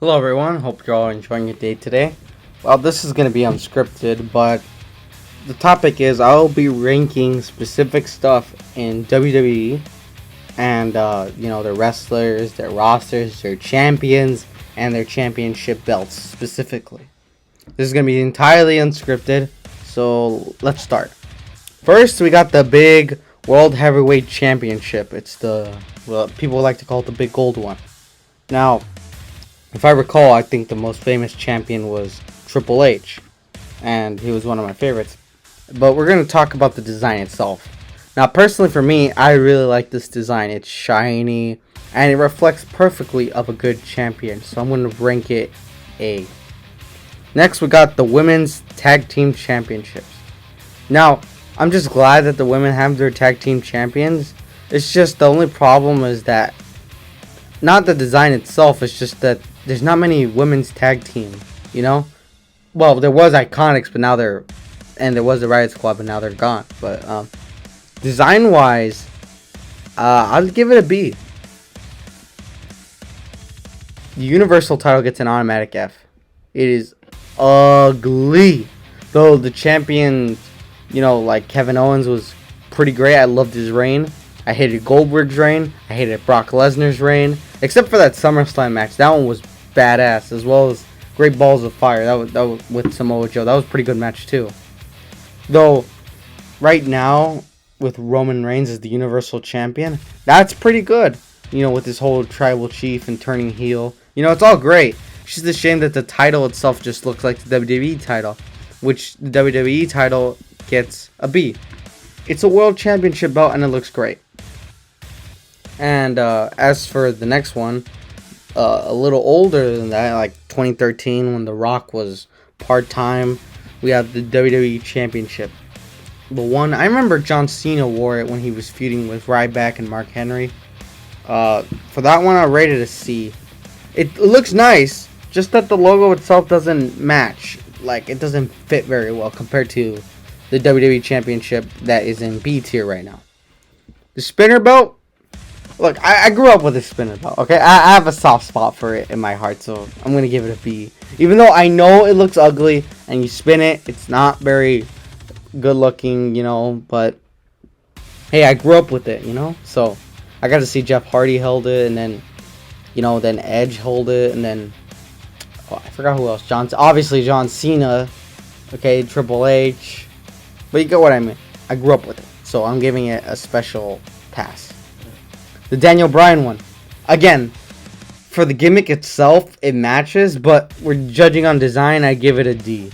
Hello everyone, hope you're all enjoying your day today. Well, this is going to be unscripted, but the topic is I'll be ranking specific stuff in WWE and, their wrestlers, their rosters, their champions, and their championship belts specifically. This is going to be entirely unscripted, so let's start. First, we got the big World Heavyweight Championship. It's people like to call it the big gold one. Now, if I recall, I think the most famous champion was Triple H, and he was one of my favorites. But we're going to talk about the design itself. Now, personally for me, I really like this design. It's shiny, and it reflects perfectly of a good champion, so I'm going to rank it A. Next, we got the Women's Tag Team Championships. Now, I'm just glad that the women have their tag team champions. It's just the only problem is that, not the design itself, it's just that there's not many women's tag team, Well, there was Iconics, but now there was the Riot Squad, but now they're gone. But design-wise, I'll give it a B. The Universal title gets an automatic F. It is ugly. Though the champion, like Kevin Owens was pretty great. I loved his reign. I hated Goldberg's reign. I hated Brock Lesnar's reign. Except for that SummerSlam match. That one was badass. As well as Great Balls of Fire. That was with Samoa Joe. That was a pretty good match too. Though, right now, with Roman Reigns as the Universal Champion, that's pretty good. With this whole tribal chief and turning heel. It's all great. It's just a shame that the title itself just looks like the WWE title. Which the WWE title gets a B. It's a world championship belt and it looks great. And as for the next one, a little older than that, like 2013 when The Rock was part-time, we have the WWE Championship. The one, I remember John Cena wore it when he was feuding with Ryback and Mark Henry. For that one, I rated a C. It looks nice, just that the logo itself doesn't match. Like, it doesn't fit very well compared to the WWE Championship that is in B tier right now. The spinner belt, look, I grew up with a spinner belt, okay? I have a soft spot for it in my heart, so I'm going to give it a B. Even though I know it looks ugly, and you spin it, it's not very good looking, but hey, I grew up with it, So, I got to see Jeff Hardy held it, and then, then Edge hold it, and then, I forgot who else. Obviously John Cena, okay, Triple H, but you get what I mean. I grew up with it, so I'm giving it a special pass. The Daniel Bryan one. Again, for the gimmick itself, it matches, but we're judging on design, I give it a D.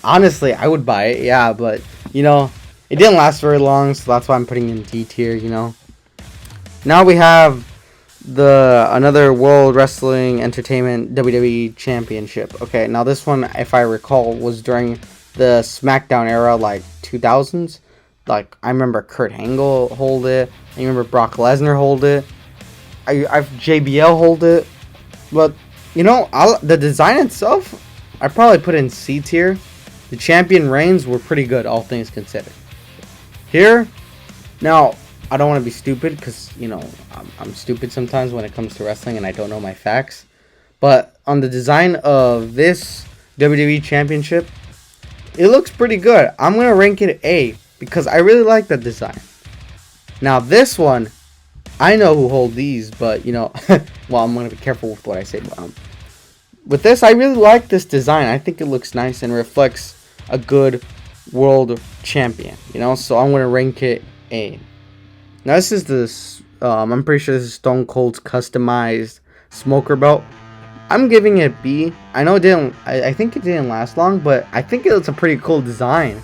Honestly, I would buy it, yeah, but, it didn't last very long, so that's why I'm putting in D tier, Now we have another World Wrestling Entertainment WWE Championship. Okay, now this one, if I recall, was during the SmackDown era, like 2000s. Like, I remember Kurt Angle hold it. I remember Brock Lesnar hold it. I've JBL hold it. But, the design itself, I probably put in C tier. The champion reigns were pretty good, all things considered. Here, now, I don't want to be stupid because, I'm stupid sometimes when it comes to wrestling and I don't know my facts. But on the design of this WWE Championship, it looks pretty good. I'm going to rank it A because I really like that design. Now this one, I know who hold these, but, well, I'm going to be careful with what I say. But, with this, I really like this design. I think it looks nice and reflects a good world champion, so I'm going to rank it A. Now this is I'm pretty sure this is Stone Cold's customized smoker belt. I'm giving it B. I know it didn't, I think it didn't last long, but I think it's a pretty cool design.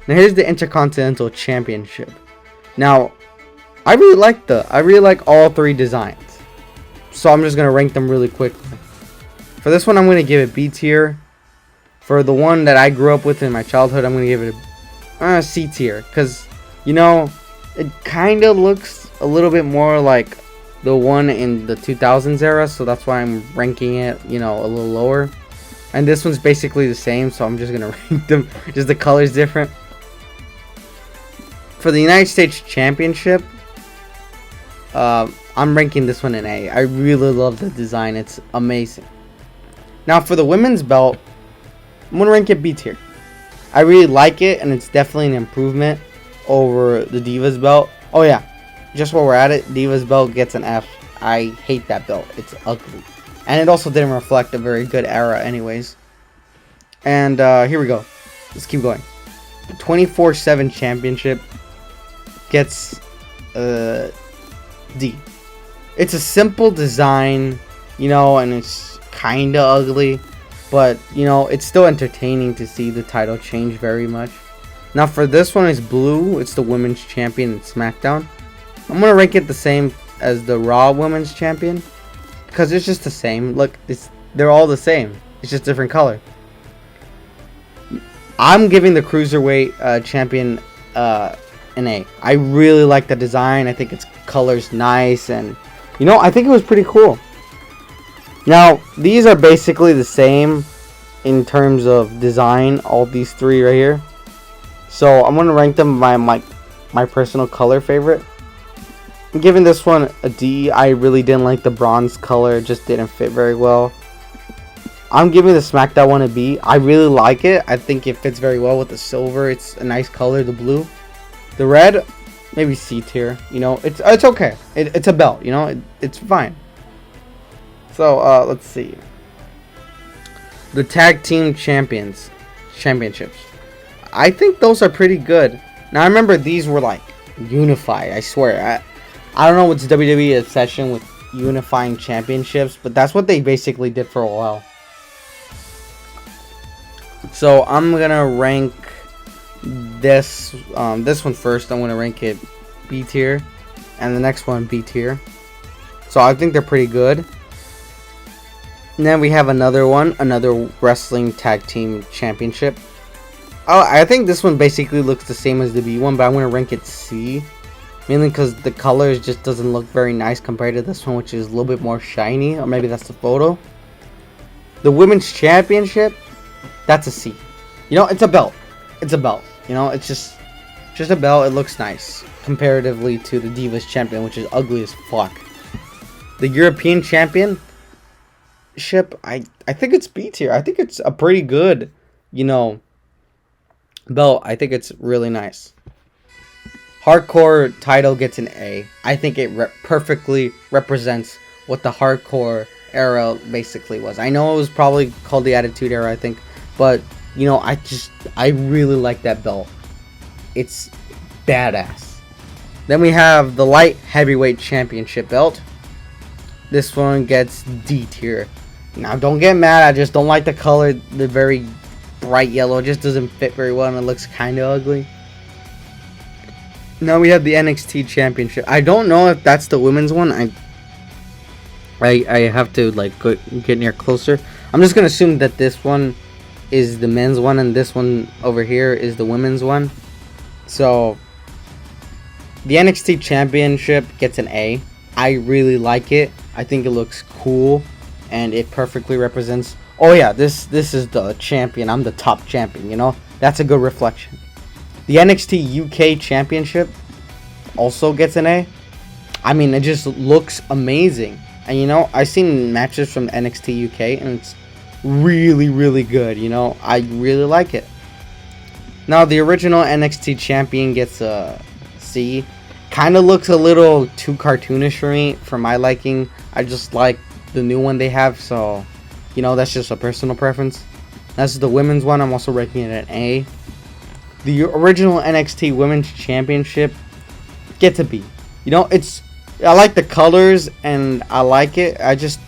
Now here's the Intercontinental Championship. Now, I really like all three designs. So I'm just going to rank them really quickly. For this one, I'm going to give it B tier. For the one that I grew up with in my childhood, I'm going to give it a C tier. Because, it kind of looks a little bit more like the one in the 2000s era, so that's why I'm ranking it, a little lower. And this one's basically the same, so I'm just gonna rank them, just the color's different. For the United States Championship, I'm ranking this one an A. I really love the design. It's amazing. Now for the women's belt, I'm gonna rank it B tier. I really like it, and it's definitely an improvement over the Divas belt. Oh yeah, just while we're at it, Divas belt gets an F. I hate that belt. It's ugly, and it also didn't reflect a very good era, anyways. And here we go. Let's keep going. The 24/7 championship gets D. It's a simple design, you know, and it's kind of ugly, but you know, it's still entertaining to see the title change very much. Now for this one, it's blue. It's the women's champion in SmackDown. I'm gonna rank it the same as the Raw women's champion because it's just the same. Look, they're all the same. It's just different color. I'm giving the cruiserweight champion an A. I really like the design. I think its color's nice, and you know, I think it was pretty cool. Now these are basically the same in terms of design, all these three right here. So I'm gonna rank them by my personal color favorite. I'm giving this one a D. I really didn't like the bronze color. It just didn't fit very well. I'm giving the SmackDown one a B. I really like it. I think it fits very well with the silver. It's a nice color, the blue. The red, maybe C tier. You know, it's okay. It's a belt. You know, it's fine. So let's see. The tag team championships. I think those are pretty good. Now I remember these were like unified. I swear. I don't know what's WWE obsession with unifying championships, but that's what they basically did for a while. So I'm gonna rank this one first. I'm gonna rank it B tier, and the next one B tier. So I think they're pretty good. And then we have another wrestling tag team championship. Oh, I think this one basically looks the same as the B one, but I'm gonna rank it C. Mainly because the colors just doesn't look very nice compared to this one, which is a little bit more shiny. Or maybe that's the photo. The women's championship, that's a C. You know, it's a belt. It's a belt. You know, it's just a belt. It looks nice comparatively to the Divas champion, which is ugly as fuck. The European championship, I think it's B tier. I think it's a pretty good, you know, belt. I think it's really nice. Hardcore title gets an A. I think it perfectly represents what the hardcore era basically was. I know it was probably called the Attitude Era, I think, but you know, I really like that belt. It's badass. Then we have the light heavyweight championship belt. This one gets D tier. Now don't get mad, I just don't like the color, the very bright yellow. It just doesn't fit very well and it looks kind of ugly. Now we have the NXT championship. I don't know if that's the women's one. I have to like get near closer. I'm just gonna assume that this one is the men's one and this one over here is the women's one. So the NXT championship gets an A. I really like it. I think it looks cool and it perfectly represents, oh yeah, this is the champion. I'm the top champion, you know? That's a good reflection. The NXT UK championship also gets an A. I mean, it just looks amazing. And you know, I've seen matches from NXT UK and it's really, really good. You know, I really like it. Now, the original NXT champion gets a C. Kind of looks a little too cartoonish for me, for my liking. I just like the new one they have, so, you know, that's just a personal preference. That's the women's one. I'm also ranking it an A. The original NXT Women's Championship gets a B. You know, I like the colors and I like it. I just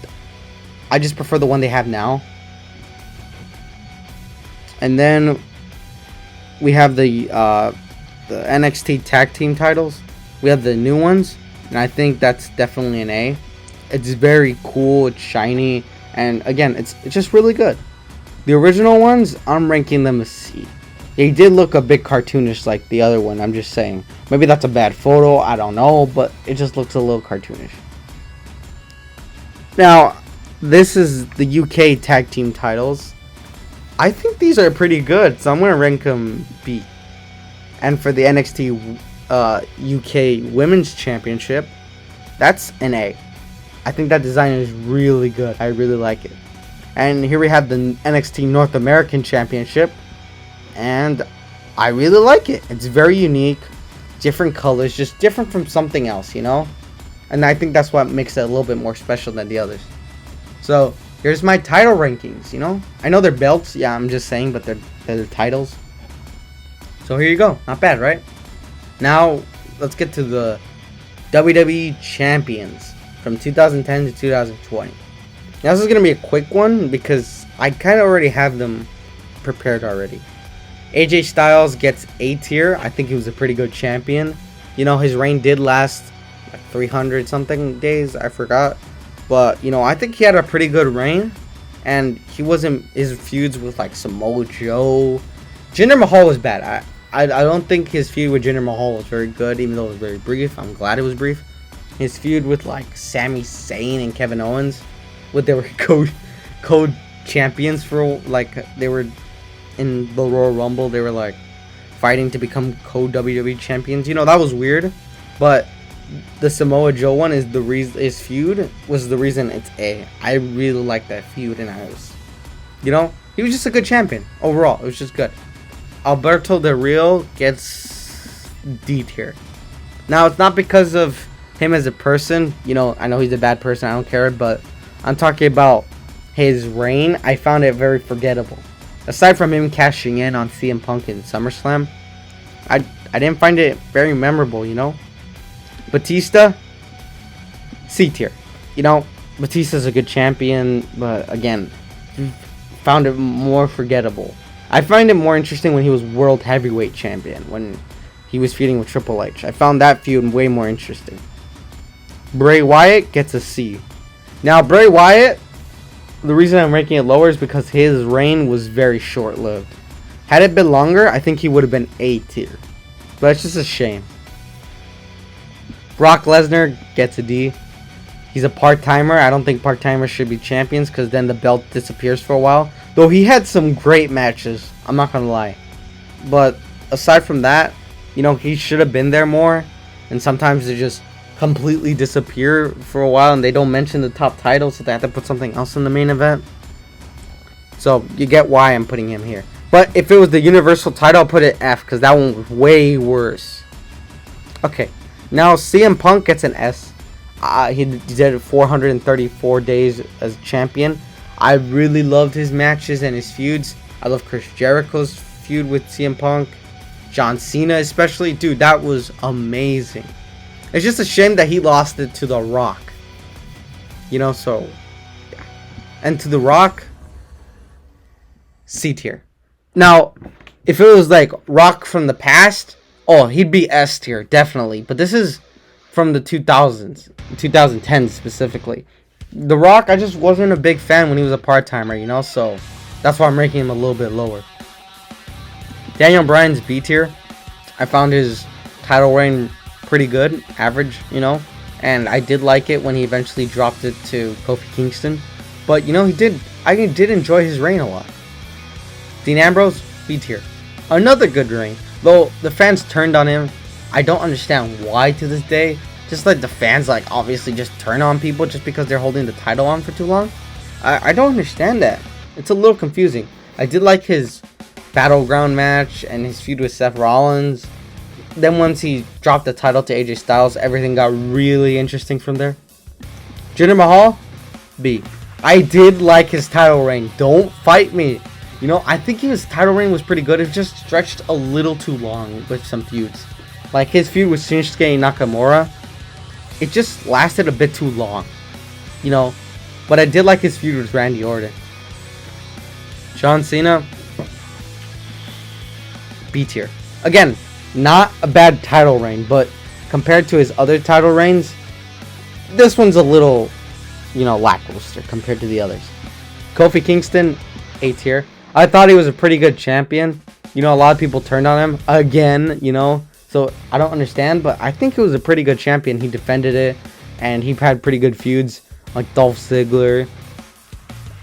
prefer the one they have now. And then we have the NXT Tag Team titles. We have the new ones, and I think that's definitely an A. It's very cool. It's shiny, and again, it's just really good. The original ones, I'm ranking them a C. They did look a bit cartoonish like the other one, I'm just saying. Maybe that's a bad photo, I don't know, but it just looks a little cartoonish. Now, this is the UK Tag Team titles. I think these are pretty good, so I'm going to rank them B. And for the NXT UK Women's Championship, That's an A. I think that design is really good. I really like it. And here we have the NXT North American Championship, and I really like it. It's very unique, different colors, just different from something else, you know? And I think that's what makes it a little bit more special than the others. So, here's my title rankings, you know? I know they're belts, yeah, I'm just saying, but they're the titles. So here you go. Not bad, right? Now, let's get to the WWE Champions from 2010 to 2020. Now, this is going to be a quick one because I kind of already have them prepared already. AJ Styles gets A tier. I think he was a pretty good champion. You know, his reign did last like 300 something days. I forgot. But, you know, I think he had a pretty good reign. And he wasn't, his feuds with like Samoa Joe. Jinder Mahal was bad. I don't think his feud with Jinder Mahal was very good, even though it was very brief. I'm glad it was brief. His feud with like Sami Zayn and Kevin Owens, they were code champions for like, they were in the Royal Rumble. They were like fighting to become code WWE champions. You know, that was weird. But the Samoa Joe one is the reason, his feud was the reason it's A. I really like that feud, and I was, you know, he was just a good champion overall. It was just good. Alberto Del Rio gets D tier. Now, it's not because of him as a person. You know, I know he's a bad person. I don't care. But I'm talking about his reign. I found it very forgettable. Aside from him cashing in on CM Punk in SummerSlam, I didn't find it very memorable, you know. Batista, C tier. You know, Batista's a good champion, but again, found it more forgettable. I find it more interesting when he was World Heavyweight Champion, when he was feuding with Triple H. I found that feud way more interesting. Bray Wyatt gets a C. Now, Bray Wyatt, the reason I'm ranking it lower is because his reign was very short-lived. Had it been longer, I think he would have been A tier. But it's just a shame. Brock Lesnar gets a D. He's a part-timer. I don't think part-timers should be champions because then the belt disappears for a while. Though he had some great matches, I'm not going to lie. But aside from that, you know, he should have been there more. And sometimes they just completely disappear for a while and they don't mention the top title, so they have to put something else in the main event. So you get why I'm putting him here. But if it was the Universal title, I'll put it F because that one was way worse. Okay, now CM Punk gets an S. He did 434 days as champion. I really loved his matches and his feuds. I love Chris Jericho's feud with CM Punk. John Cena especially. Dude, that was amazing. It's just a shame that he lost it to The Rock. You know, so, yeah. And to The Rock, C tier. Now, if it was like Rock from the past, oh, he'd be S tier, definitely. But this is from the 2000s, 2010 specifically. The Rock, I just wasn't a big fan when he was a part-timer, you know, so that's why I'm ranking him a little bit lower. Daniel Bryan's B tier. I found his title reign pretty good, average, you know, and I did like it when he eventually dropped it to Kofi Kingston. But, you know, I did enjoy his reign a lot. Dean Ambrose, B tier. Another good reign, though the fans turned on him. I don't understand why to this day. Just like the fans, like, obviously just turn on people just because they're holding the title on for too long. I don't understand that. It's a little confusing. I did like his Battleground match and his feud with Seth Rollins. Then once he dropped the title to AJ Styles, everything got really interesting from there. Jinder Mahal, B. I did like his title reign. Don't fight me. You know, I think his title reign was pretty good. It just stretched a little too long with some feuds. Like his feud with Shinsuke Nakamura, it just lasted a bit too long, you know. But I did like his feud with Randy Orton. John Cena, B tier. Again, not a bad title reign, but compared to his other title reigns, this one's a little, you know, lackluster compared to the others. Kofi Kingston, A tier. I thought he was a pretty good champion. You know, a lot of people turned on him again, you know. So, I don't understand, but I think he was a pretty good champion. He defended it, and he had pretty good feuds, like Dolph Ziggler.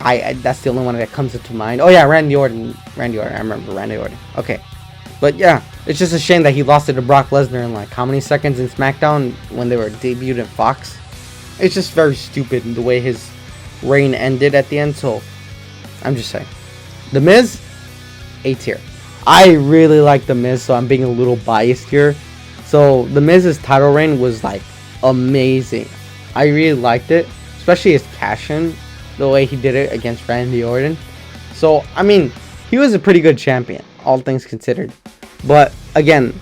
That's the only one that comes to mind. Oh, yeah, Randy Orton. I remember Randy Orton. Okay. But, yeah, it's just a shame that he lost it to Brock Lesnar in, like, how many seconds in SmackDown when they were debuted at Fox? It's just very stupid the way his reign ended at the end. So I'm just saying, The Miz, A tier. I really like The Miz, so I'm being a little biased here. So The Miz's title reign was like amazing. I really liked it, especially his cash-in, the way he did it against Randy Orton. So I mean, he was a pretty good champion, all things considered. But again,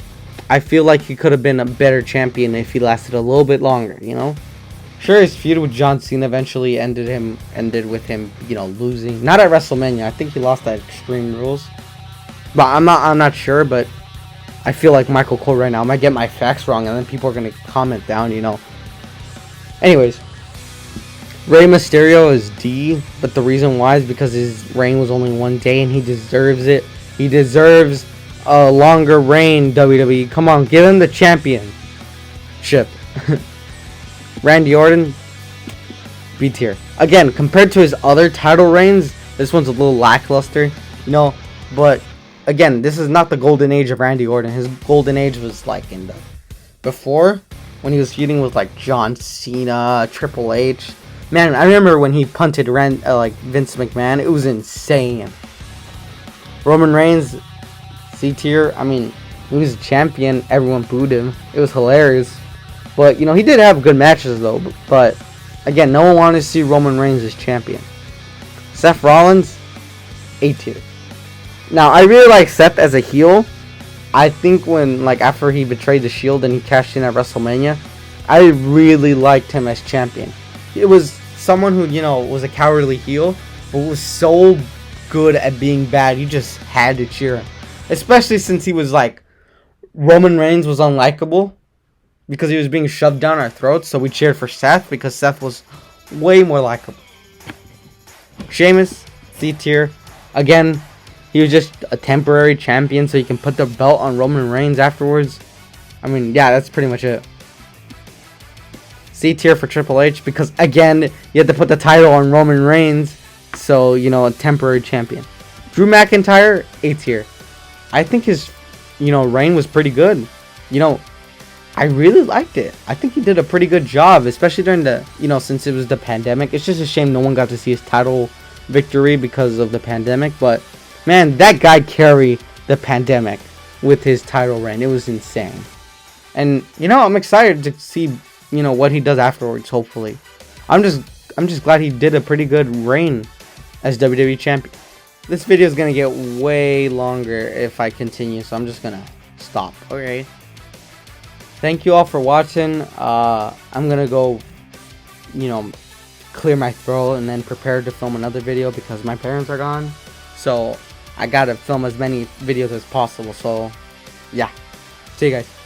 I feel like he could have been a better champion if he lasted a little bit longer, you know? Sure, his feud with John Cena eventually ended with him, you know, losing. Not at WrestleMania. I think he lost at Extreme Rules. But I'm not sure, but I feel like Michael Cole right now. I might get my facts wrong, and then people are gonna comment down, you know. Anyways, Rey Mysterio is D, but the reason why is because his reign was only 1 day, and he deserves it. He deserves a longer reign, WWE. Come on, give him the championship. Randy Orton, B tier. Again, compared to his other title reigns, this one's a little lackluster, you know. But again, this is not the golden age of Randy Orton. His golden age was like in the before, when he was feuding with like John Cena, Triple H. Man, I remember when he punted like Vince McMahon. It was insane. Roman Reigns, C tier. I mean, he was a champion. Everyone booed him. It was hilarious. But, you know, he did have good matches, though. But, again, no one wanted to see Roman Reigns as champion. Seth Rollins, A tier. Now, I really like Seth as a heel. I think when, like, after he betrayed the Shield and he cashed in at WrestleMania, I really liked him as champion. It was someone who, you know, was a cowardly heel, but was so good at being bad, you just had to cheer him. Especially since he was, like, Roman Reigns was unlikable because he was being shoved down our throats, so we cheered for Seth because Seth was way more likable. Sheamus, C tier. Again, he was just a temporary champion so he can put the belt on Roman Reigns afterwards. I mean, yeah, that's pretty much it. C tier for Triple H because, again, you had to put the title on Roman Reigns, so, you know, a temporary champion. Drew McIntyre, A tier. I think his, you know, reign was pretty good. You know, I really liked it. I think he did a pretty good job, especially during the, you know, since it was the pandemic. It's just a shame no one got to see his title victory because of the pandemic. But, man, that guy carried the pandemic with his title reign. It was insane. And, you know, I'm excited to see, you know, what he does afterwards, hopefully. I'm just glad he did a pretty good reign as WWE champion. This video is going to get way longer if I continue, so I'm just going to stop. Okay. Thank you all for watching. I'm going to go, you know, clear my throat and then prepare to film another video because my parents are gone. So I got to film as many videos as possible. So, yeah. See you guys.